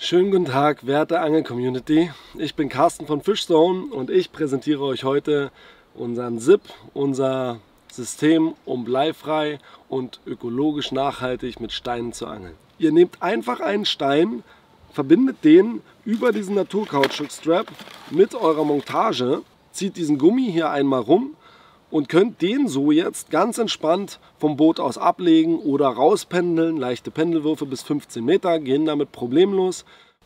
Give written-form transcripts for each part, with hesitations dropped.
Schönen guten Tag, werte Angel-Community. Ich bin Carsten von Fishzone und ich präsentiere euch heute unseren SIP, unser System, um bleifrei und ökologisch nachhaltig mit Steinen zu angeln. Ihr nehmt einfach einen Stein, verbindet den über diesen Naturkautschuk-Strap mit eurer Montage, zieht diesen Gummi hier einmal rum und könnt den so jetzt ganz entspannt vom Boot aus ablegen oder rauspendeln. Leichte Pendelwürfe bis 15 Meter gehen damit problemlos.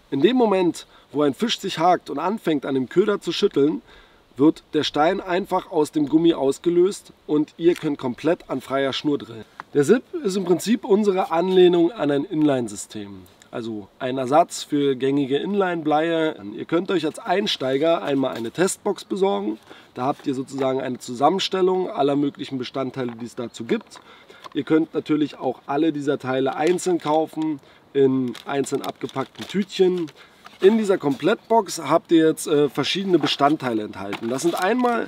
In dem Moment, wo ein Fisch sich hakt und anfängt an dem Köder zu schütteln, wird der Stein einfach aus dem Gummi ausgelöst und ihr könnt komplett an freier Schnur drillen. Der SIP ist im Prinzip unsere Anlehnung an ein Inline-System. Also ein Ersatz für gängige Inline-Bleie. Ihr könnt euch als Einsteiger einmal eine Testbox besorgen. Da habt ihr sozusagen eine Zusammenstellung aller möglichen Bestandteile, die es dazu gibt. Ihr könnt natürlich auch alle dieser Teile einzeln kaufen, in einzeln abgepackten Tütchen. In dieser Komplettbox habt ihr jetzt verschiedene Bestandteile enthalten. Das sind einmal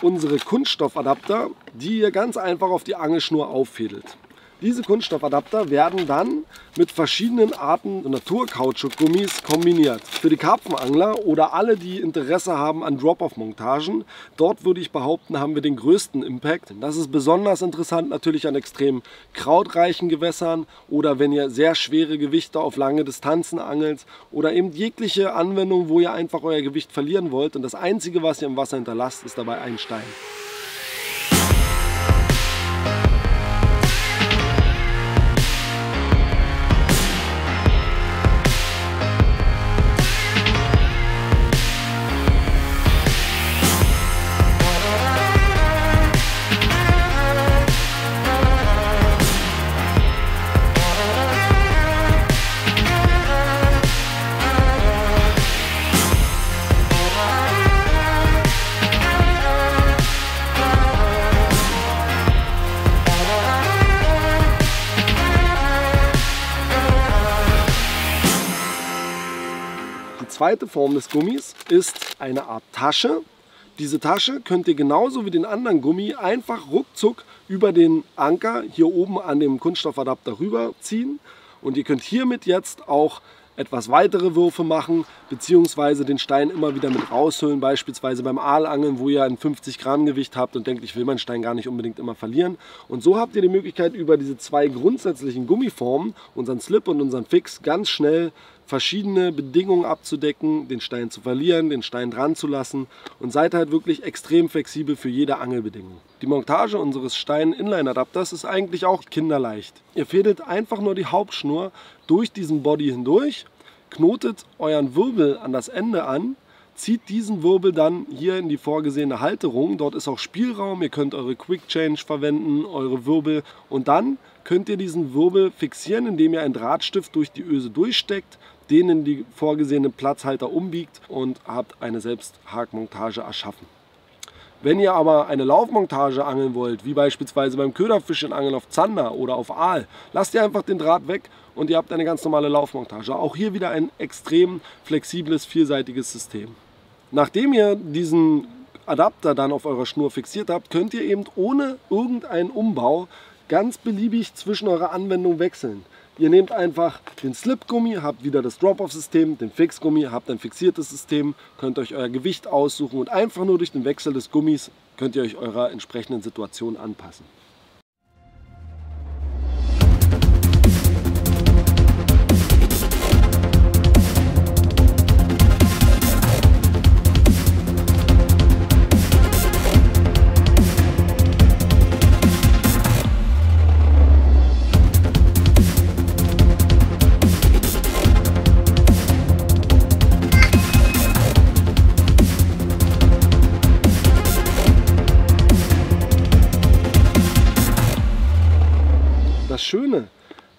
unsere Kunststoffadapter, die ihr ganz einfach auf die Angelschnur auffädelt. Diese Kunststoffadapter werden dann mit verschiedenen Arten Naturkautschuk-Gummis kombiniert. Für die Karpfenangler oder alle, die Interesse haben an Drop-Off-Montagen, dort würde ich behaupten, haben wir den größten Impact. Das ist besonders interessant natürlich an extrem krautreichen Gewässern oder wenn ihr sehr schwere Gewichte auf lange Distanzen angelt oder eben jegliche Anwendung, wo ihr einfach euer Gewicht verlieren wollt und das Einzige, was ihr im Wasser hinterlasst, ist dabei ein Stein. Die zweite Form des Gummis ist eine Art Tasche. Diese Tasche könnt ihr genauso wie den anderen Gummi einfach ruckzuck über den Anker hier oben an dem Kunststoffadapter rüberziehen. Und ihr könnt hiermit jetzt auch etwas weitere Würfe machen, beziehungsweise den Stein immer wieder mit raushöhlen, beispielsweise beim Aalangeln, wo ihr ein 50 Gramm Gewicht habt und denkt, ich will meinen Stein gar nicht unbedingt immer verlieren. Und so habt ihr die Möglichkeit, über diese zwei grundsätzlichen Gummiformen, unseren Slip und unseren Fix, ganz schnell verschiedene Bedingungen abzudecken, den Stein zu verlieren, den Stein dran zu lassen und seid halt wirklich extrem flexibel für jede Angelbedingung. Die Montage unseres Stein-Inline-Adapters ist eigentlich auch kinderleicht. Ihr fädelt einfach nur die Hauptschnur durch diesen Body hindurch, knotet euren Wirbel an das Ende an, zieht diesen Wirbel dann hier in die vorgesehene Halterung. Dort ist auch Spielraum, ihr könnt eure Quick Change verwenden, eure Wirbel und dann könnt ihr diesen Wirbel fixieren, indem ihr einen Drahtstift durch die Öse durchsteckt, den in die vorgesehenen Platzhalter umbiegt und habt eine Selbsthakmontage erschaffen. Wenn ihr aber eine Laufmontage angeln wollt, wie beispielsweise beim Köderfischchenangeln auf Zander oder auf Aal, lasst ihr einfach den Draht weg und ihr habt eine ganz normale Laufmontage. Auch hier wieder ein extrem flexibles, vielseitiges System. Nachdem ihr diesen Adapter dann auf eurer Schnur fixiert habt, könnt ihr eben ohne irgendeinen Umbau ganz beliebig zwischen eurer Anwendung wechseln. Ihr nehmt einfach den Slip-Gummi, habt wieder das Drop-Off-System, den Fix-Gummi, habt ein fixiertes System, könnt euch euer Gewicht aussuchen und einfach nur durch den Wechsel des Gummis könnt ihr euch eurer entsprechenden Situation anpassen. Das Schöne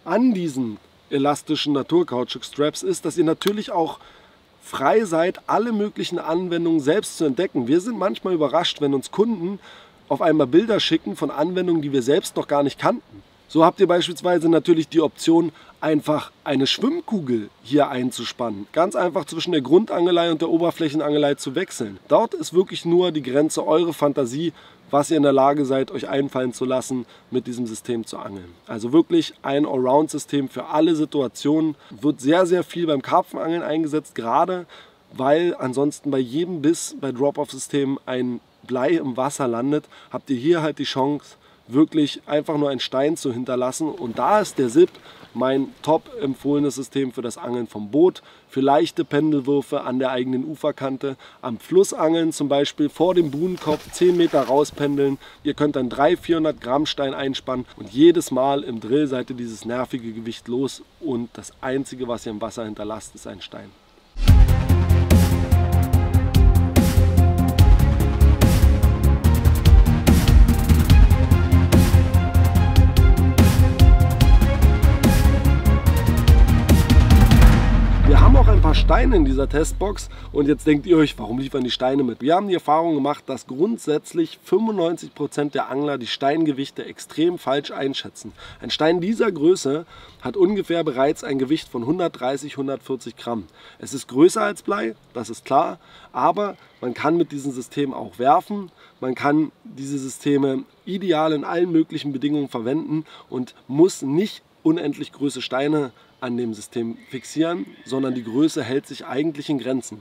an diesen elastischen Naturkautschuk-Straps ist, dass ihr natürlich auch frei seid, alle möglichen Anwendungen selbst zu entdecken. Wir sind manchmal überrascht, wenn uns Kunden auf einmal Bilder schicken von Anwendungen, die wir selbst noch gar nicht kannten. So habt ihr beispielsweise natürlich die Option, einfach eine Schwimmkugel hier einzuspannen. Ganz einfach zwischen der Grundangelei und der Oberflächenangelei zu wechseln. Dort ist wirklich nur die Grenze eure Fantasie, was ihr in der Lage seid, euch einfallen zu lassen, mit diesem System zu angeln. Also wirklich ein Allround-System für alle Situationen. Wird sehr, sehr viel beim Karpfenangeln eingesetzt, gerade weil ansonsten bei jedem Biss bei Drop-Off-Systemen ein Blei im Wasser landet, habt ihr hier halt die Chance, wirklich einfach nur einen Stein zu hinterlassen. Und da ist der SIP mein top empfohlenes System für das Angeln vom Boot, für leichte Pendelwürfe an der eigenen Uferkante, am Flussangeln zum Beispiel vor dem Buhnenkopf 10 Meter rauspendeln. Ihr könnt dann 300-400 Gramm Stein einspannen und jedes Mal im Drill seid ihr dieses nervige Gewicht los und das Einzige, was ihr im Wasser hinterlasst, ist ein Stein. Steine in dieser Testbox und jetzt denkt ihr euch, warum liefern die Steine mit? Wir haben die Erfahrung gemacht, dass grundsätzlich 95% der Angler die Steingewichte extrem falsch einschätzen. Ein Stein dieser Größe hat ungefähr bereits ein Gewicht von 130, 140 Gramm. Es ist größer als Blei, das ist klar, aber man kann mit diesem System auch werfen. Man kann diese Systeme ideal in allen möglichen Bedingungen verwenden und muss nicht unendlich große Steine an dem System fixieren, sondern die Größe hält sich eigentlich in Grenzen.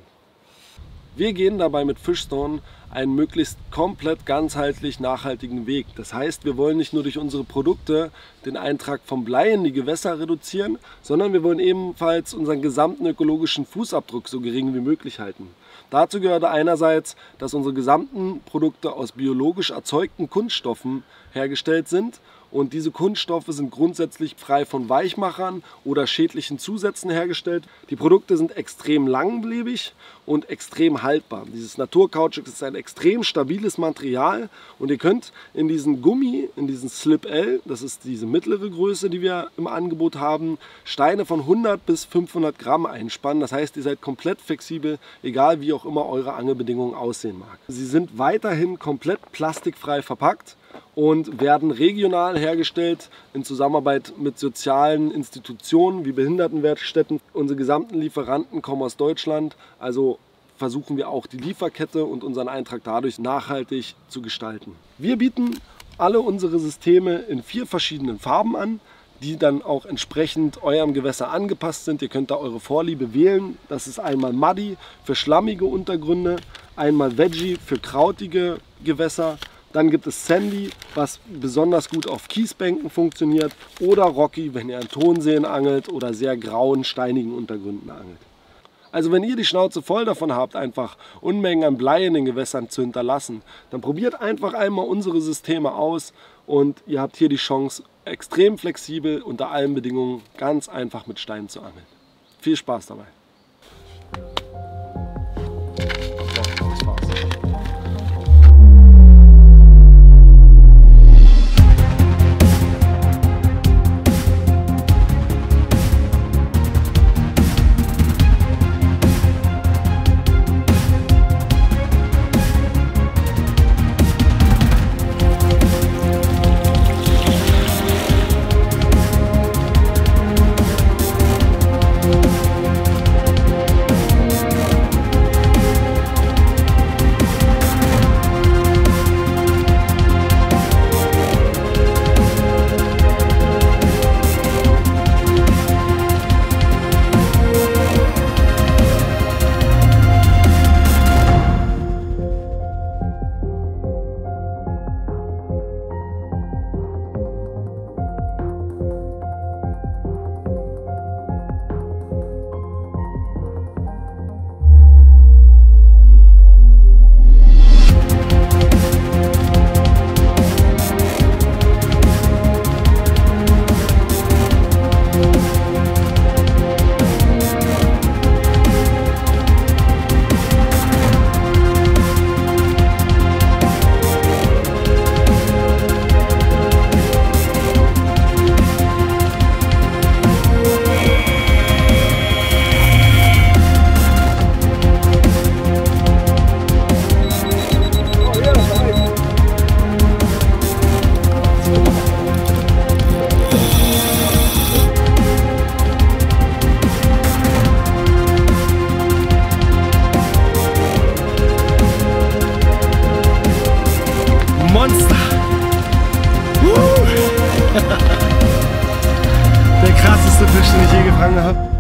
Wir gehen dabei mit Fishstone einen möglichst komplett ganzheitlich nachhaltigen Weg. Das heißt, wir wollen nicht nur durch unsere Produkte den Eintrag vom Blei in die Gewässer reduzieren, sondern wir wollen ebenfalls unseren gesamten ökologischen Fußabdruck so gering wie möglich halten. Dazu gehört einerseits, dass unsere gesamten Produkte aus biologisch erzeugten Kunststoffen hergestellt sind. Und diese Kunststoffe sind grundsätzlich frei von Weichmachern oder schädlichen Zusätzen hergestellt. Die Produkte sind extrem langlebig und extrem haltbar. Dieses Naturkautschuk ist ein extrem stabiles Material und ihr könnt in diesen Gummi, in diesen Slip L, das ist diese mittlere Größe, die wir im Angebot haben, Steine von 100 bis 500 Gramm einspannen. Das heißt, ihr seid komplett flexibel, egal wie auch immer eure Angelbedingungen aussehen mag. Sie sind weiterhin komplett plastikfrei verpackt und werden regional hergestellt in Zusammenarbeit mit sozialen Institutionen wie Behindertenwerkstätten. Unsere gesamten Lieferanten kommen aus Deutschland, also versuchen wir auch die Lieferkette und unseren Eintrag dadurch nachhaltig zu gestalten. Wir bieten alle unsere Systeme in 4 verschiedenen Farben an, die dann auch entsprechend eurem Gewässer angepasst sind. Ihr könnt da eure Vorliebe wählen. Das ist einmal Muddy für schlammige Untergründe, einmal Veggie für krautige Gewässer. Dann gibt es Sandy, was besonders gut auf Kiesbänken funktioniert, oder Rocky, wenn ihr an Tonseen angelt oder sehr grauen, steinigen Untergründen angelt. Also wenn ihr die Schnauze voll davon habt, einfach Unmengen an Blei in den Gewässern zu hinterlassen, dann probiert einfach einmal unsere Systeme aus und ihr habt hier die Chance, extrem flexibel unter allen Bedingungen ganz einfach mit Steinen zu angeln. Viel Spaß dabei! Stange habe.